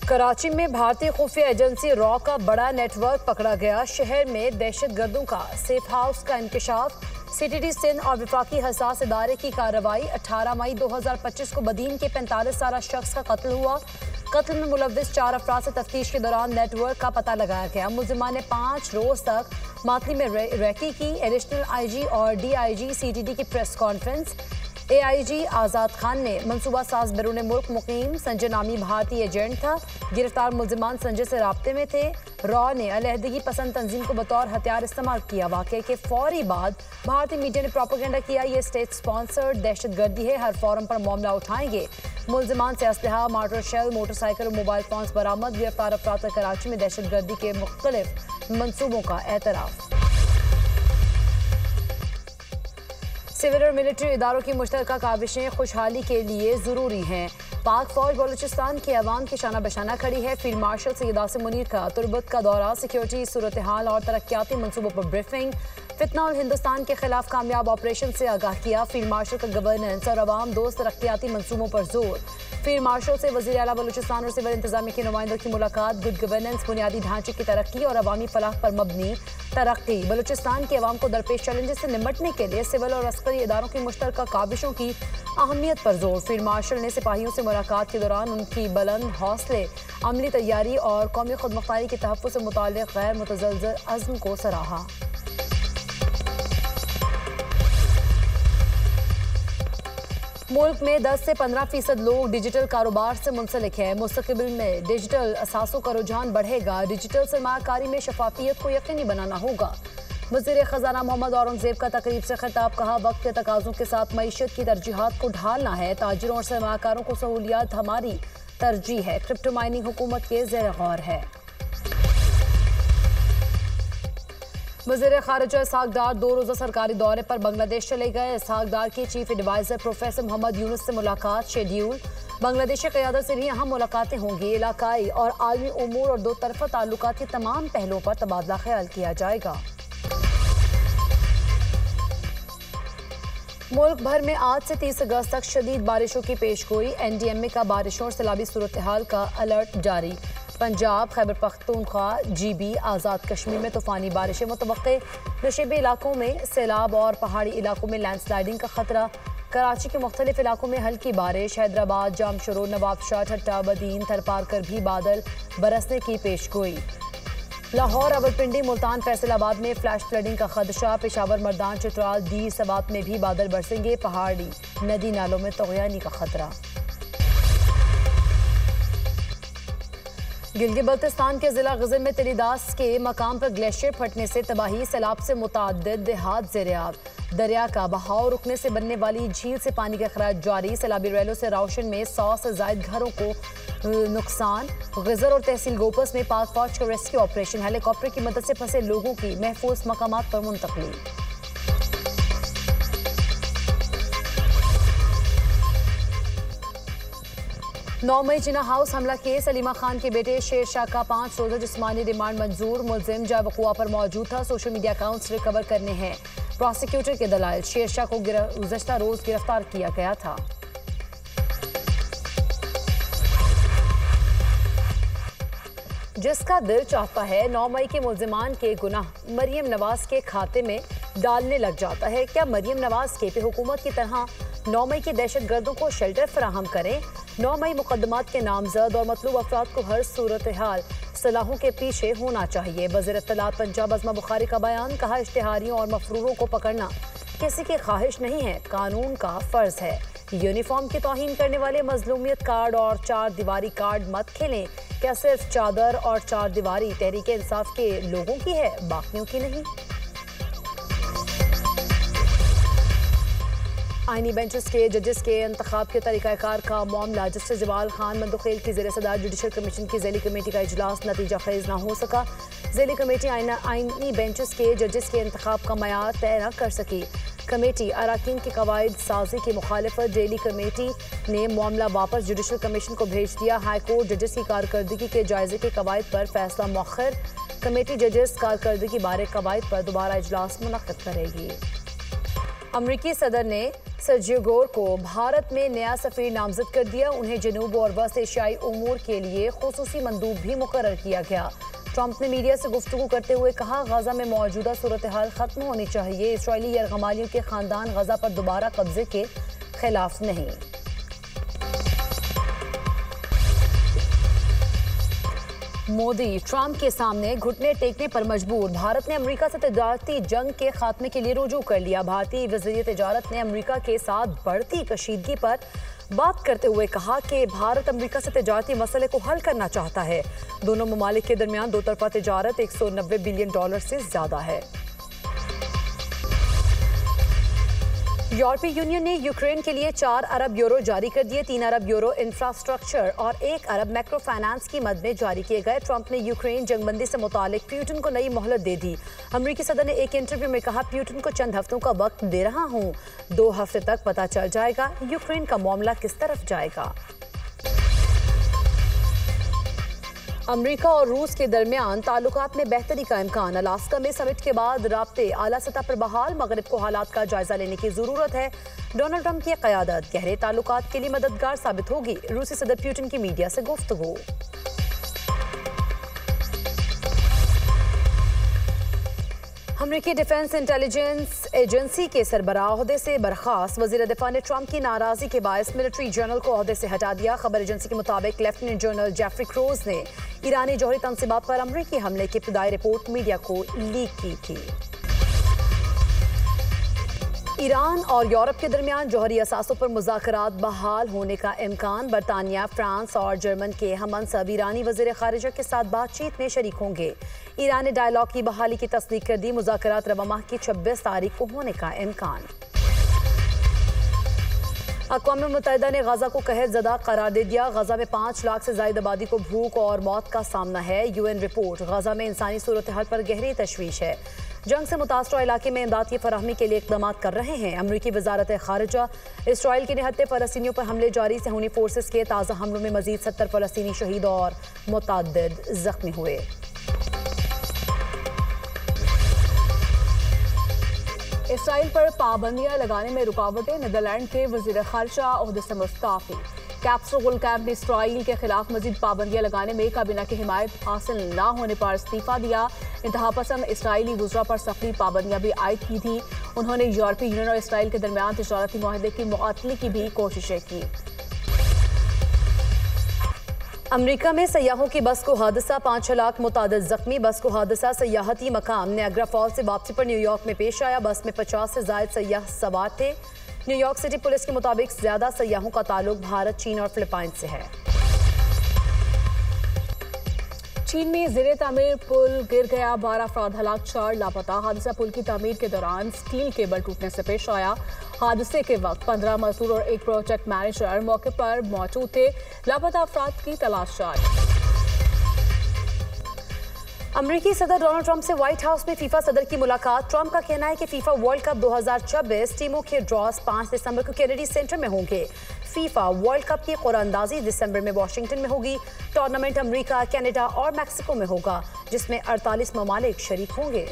कराची में भारतीय खुफिया एजेंसी रॉ का बड़ा नेटवर्क पकड़ा गया। शहर में दहशतगर्दों का सेफ हाउस का इंकशाफ। सीटीटी सिंध और वफाकी हसास इदारे की कार्रवाई। 18 मई 2025 को बदीन के 45 साला शख्स का कत्ल हुआ। कत्ल में मुलव्विस 4 अफराद से तफ्तीश के दौरान नेटवर्क का पता लगाया गया। मुलजिमान ने 5 रोज तक मातली में रैकी की। एडिशनल आईजी और डीआईजी सीटीटी की प्रेस कॉन्फ्रेंस। एआईजी आज़ाद खान ने मनसूबा साज बैरून मुल्क मुकीम संजय नामी भारतीय एजेंट था। गिरफ्तार मुलजिमान संजय से राब्ते में थे। रॉ ने अलहदगी पसंद तंजीम को बतौर हथियार इस्तेमाल किया। वाक़े के फौरी बाद भारतीय मीडिया ने प्रोपेगेंडा किया ये स्टेट स्पॉन्सर्ड दहशतगर्दी है, हर फोरम पर मामला उठाएंगे। मुलजिमान से असलहा, मार्टर शेल, मोटरसाइकिल और मोबाइल फोन्स बरामद। गिरफ्तार अफराद का कराची में दहशतगर्दी के मुख्तलिफ मंसूबों का एतराफ़। सिविल और मिलिट्री इदारों की मुश्तरका काविशें खुशहाली के लिए ज़रूरी हैं। पाक फौज बलूचिस्तान के अवाम की शाना बशाना खड़ी है। फील्ड मार्शल सैयद आसिम मुनीर का तुर्बत का दौरा। सिक्योरिटी सूरत हाल और तरक्याती मनसूबों पर ब्रीफिंग। फितना और हिंदुस्तान के खिलाफ कामयाब ऑपरेशन से आगाह किया। फील्ड मार्शल का गवर्नेंस और अवाम दोस्त तरक्याती मनसूबों पर जोर। फील्ड मार्शल से वज़ीर आला बलूचिस्तान और सिविल इंतजामिया के नुमाइंदों की मुलाकात। गुड गवर्नेंस, बुनियादी ढांचे की तरक्की और अवामी फलाह पर मबनी तरक्की। बलूचिस्तान के अवाम को दरपेश चैलेंजेस से निपटने के लिए सिविल और अस्करी इदारों की मुश्तरका काविशों की अहमियत पर जोर। फील्ड मार्शल ने सिपाहियों से मुलाकात के दौरान उनकी बुलंद हौसले, अमली तैयारी और कौमी खुदमुख्तारी के तहफ़्फ़ुज़ से मुताल्लिक़ गैर मुतज़लज़ल अज़्म को सराहा। मुल्क में 10 से 15% लोग डिजिटल कारोबार से मुंसलिक हैं। मुस्तक़बिल में डिजिटल असासों का रुझान बढ़ेगा। डिजिटल सरमायाकारी में शफाफियत को यकीनी बनाना होगा। वज़ीर ख़ज़ाना मोहम्मद औरंगज़ेब का तकरीब से खिताब। कहा वक्त के तकाज़ों के साथ मईशत की तरजीहात को ढालना है। ताजिरों और सरमायाकारों को सहूलियात हमारी तरजीह है। क्रिप्टो माइनिंग हुकूमत के ज़ेर गौर है। वज़ीर ख़ारिजा इसहाक़ डार 2 रोज़ा सरकारी दौरे पर बांग्लादेश चले गए। इसहाक़ डार की chief adviser professor Mohammad Yunus से मुलाकात शेड्यूल। बांग्लादेशी क़यादत से भी अहम मुलाकातें होंगी। इलाकाई और आलमी उमूर और दो तरफ़ा ताल्लुकात के तमाम पहलुओं पर तबादला ख्याल किया जाएगा। मुल्क भर में आज से 30 अगस्त तक शदीद बारिशों की पेशगोई। NDMA का बारिशों और सैलाबी सूरत हाल का अलर्ट जारी। पंजाब, खैबर पख्तूनख्वा, GB, आज़ाद कश्मीर में तूफ़ानी बारिशें मुतवक्के। नशीबी इलाकों में सैलाब और पहाड़ी इलाकों में लैंडस्लाइडिंग का खतरा। कराची के मुख्तलिफ इलाकों में हल्की बारिश। हैदराबाद, जामशोरो, नवाबशाह, ठट्टा, बदीन, थरपार कर भी बादल बरसने की पेशगोई। लाहौर, रावलपिंडी, मुल्तान, फैसलाबाद में फ्लैश फ्लडिंग का खदशा। पेशावर, मर्दान, चित्राल, दीर, सवात में भी बादल बरसेंगे। पहाड़ी नदी नालों में तग़यानी का खतरा। गिलगित बल्तिस्तान के जिला ग़ज़ल में तिलीदास के मकाम पर ग्लेशियर फटने से तबाही। सैलाब से मुतअद्दिद देहात ज़ेर-ए-आब। दरिया का बहाव रुकने से बनने वाली झील से पानी का अखराज जारी। सैलाबी रैलों से रावशन में 100 से ज़ायद घरों को नुकसान। ग़ज़र और तहसील गोपस में पाक फौज का रेस्क्यू ऑपरेशन। हेलीकॉप्टर की मदद से फंसे लोगों की महफूज मकामात पर मुंतकली। 9 मई जिना हाउस हमला केस। सलीमा खान के बेटे शेर शाह का 5 रोज़ा जिस्मानी रिमांड मंजूर। मुलजिम जा वक़ुआ पर मौजूद था। सोशल मीडिया अकाउंट्स रिकवर करने हैं। प्रोसिक्यूटर के दलाइल। शेर शाह को गुज़श्ता रोज़ गिरफ्तार किया गया था। जिसका दिल चाहता है 9 मई के मुलजिमान के गुनाह मरियम नवाज के खाते में डालने लग जाता है। क्या मरियम नवाज के पे हुकूमत की तरह 9 मई के दहशत गर्दों को शेल्टर फराहम करें? 9 मई मुकदमात के नामजद और मतलूब अफराद को हर सूरत हाल सलाहों के पीछे होना चाहिए। वज़ीर इत्तलात पंजाब अज़मा बुखारी का बयान। कहा इश्तिहारियों और मफरूरों को पकड़ना किसी की ख्वाहिश नहीं है, कानून का फ़र्ज है। यूनिफॉर्म की तौहीन करने वाले मजलूमियत कार्ड और 4 दीवारी कार्ड मत खेलें। क्या सिर्फ चादर और 4 दीवारी तहरीक इंसाफ के लोगों की है, बाकियों की नहीं? आईनी बेंचेस के जजेस के इंतखाब के तरीक़ाकार का मामला। जस्टिस जमाल खान मंदुखेल की ज़ेर सदारत जुडिशल कमीशन की ज़ैली कमेटी का इजलास नतीजा खेज न हो सका। ज़ैली कमेटी आईनी बेंचेस के जजेस के इंतखाब का मयार तय न कर सकी। कमेटी अराकीन की कवायद साजी की मुखालिफत। ज़ैली कमेटी ने मामला वापस जुडिशल कमीशन को भेज दिया। हाई कोर्ट जजेस की कारकर्दगी के जायजे के कवायद पर फैसला मौखर। कमेटी जजेस कारकर्दगी बारे कवायद पर दोबारा इजलास मुनक्किद करेगी। अमरीकी सदर ने सर्जियो गोर को भारत में नया सफीर नामजद कर दिया। उन्हें जनूब और वस्त एशियाई उमूर के लिए खुसूसी मंदूब भी मुकर्रर किया गया। ट्रंप ने मीडिया से गुफ्तगू करते हुए कहा, गजा में मौजूदा सूरत हाल खत्म होनी चाहिए। इसराइली यरगमालियों के खानदान गजा पर दोबारा कब्जे के खिलाफ नहीं। मोदी ट्रंप के सामने घुटने टेकने पर मजबूर। भारत ने अमेरिका से तजारती जंग के खात्मे के लिए रुजू कर लिया। भारतीय वज़ीर तजारत ने अमेरिका के साथ बढ़ती कशीदगी पर बात करते हुए कहा कि भारत अमेरिका से तजारती मसले को हल करना चाहता है। दोनों ममालिक के दरमियान दो तरफा तजारत $190 बिलियन से ज्यादा है। यूरोपीय यूनियन ने यूक्रेन के लिए 4 अरब यूरो जारी कर दिए। 3 अरब यूरो इंफ्रास्ट्रक्चर और 1 अरब मैक्रो फाइनेंस की मद में जारी किए गए। ट्रंप ने यूक्रेन जंगबंदी से मुतालिक प्यूटिन को नई मोहलत दे दी। अमेरिकी सदर ने एक इंटरव्यू में कहा, प्यूटिन को चंद हफ्तों का वक्त दे रहा हूं। 2 हफ्ते तक पता चल जाएगा यूक्रेन का मामला किस तरफ जाएगा। अमेरिका और रूस के दरमियान ताल्लुकात में बेहतरी का इम्कान। अलास्का में समिट के बाद राब्ते आला सतह पर बहाल। मगरिब को हालात का जायजा लेने की जरूरत है। डोनाल्ड ट्रंप की क़यादत गहरे ताल्लुकात के लिए मददगार साबित होगी। रूसी सदर पुतिन की मीडिया से गुफ्तगू। अमेरिकी डिफेंस इंटेलिजेंस एजेंसी के सरबराह ओहदे से बर्खास्त। वज़ीर दिफा ने ट्रंप की नाराजगी के बायस मिलिट्री जनरल को ओहदे से हटा दिया। खबर एजेंसी के मुताबिक लेफ्टिनेंट जनरल जेफरी क्रोज ने ईरानी जौहरी तनसीबात पर अमेरिकी हमले की इब्तदाई रिपोर्ट मीडिया को लीक की थी। ईरान और यूरोप के दरमियान जौहरी असासों पर मुज़ाकरात बहाल होने का इम्कान। बरतानिया, फ्रांस और जर्मन के हममनसब ईरानी वज़ीर ख़ारिजा के साथ बातचीत में शरीक होंगे। ईरान ने डायलॉग की बहाली की तस्दीक कर दी। मुज़ाकरात रवा माह की 26 तारीख को होने का इम्कान। अक़वाम मुत्तहिदा ने गजा को कहर ज़दा करार दे दिया। गजा में 5 लाख से ज़ायद आबादी को भूख और मौत का सामना है। यूएन रिपोर्ट, गजा में इंसानी सूरत हाल पर गहरी तशवीश है। जंग से मुतासरा इलाके में इमदाद की फराहमी के लिए इक़दाम कर रहे हैं। अमरीकी वज़ारत ख़ारिजा इसराइल के निहत्ते फ़लस्तीनियों पर हमले जारी। सहूनी फोर्सेस के ताज़ा हमलों में मज़ीद 70 फ़लस्तीनी शहीद और मुतअद्दिद ज़ख्मी हुए। इसराइल पर पाबंदियां लगाने में रुकावटें। नीदरलैंड के वज़ीर ख़ारिजा ओहदे से मुस्ताफ़ी। कैप्सूल कैंप ने इसराइल के खिलाफ मजीद पाबंदियां लगाने में काबीना की हिमायत हासिल न होने पर इस्तीफा दिया। इंतहा पसंद इसराइली वुज़रा पर सख्ती पाबंदियां भी आयद की थी। उन्होंने यूरोपीय यूनियन और इसराइल के दरमियान तिजारती मुआहदे की मुअत्तली की भी कोशिशें की। अमेरिका में सयाहों की बस को हादसा, 5 लाख मुतादिद जख्मी। बस को हादसा सयाहती मकाम नियाग्रा फॉल्स से वापसी पर न्यूयॉर्क में पेश आया। बस में 50 से ज़ायद सयाह सवार थे। न्यूयॉर्क सिटी पुलिस के मुताबिक ज्यादा सयाहों का ताल्लुक भारत, चीन और फिलिपाइन से है। चीन में ज़ेरे तामीर पुल गिर गया, 12 अफराद हलाक, 4 लापता। हादसा पुल की तामीर के दौरान स्टील केबल टूटने से पेश आया। हादसे के वक्त 15 मजदूर और एक प्रोजेक्ट मैनेजर मौके पर मौजूद थे। लापता अफराद की तलाश जारी। अमेरिकी सदर डोनाल्ड ट्रंप से व्हाइट हाउस में फीफा सदर की मुलाकात। ट्रंप का कहना है कि फीफा वर्ल्ड कप 2026 टीमों के ड्रॉज 5 दिसंबर को केनेडी सेंटर में होंगे। फीफा वर्ल्ड कप की कुरानंदाजी दिसंबर में वाशिंगटन में होगी। टूर्नामेंट अमेरिका, कनाडा और मैक्सिको में होगा, जिसमें 48 ममालिक शरीक होंगे।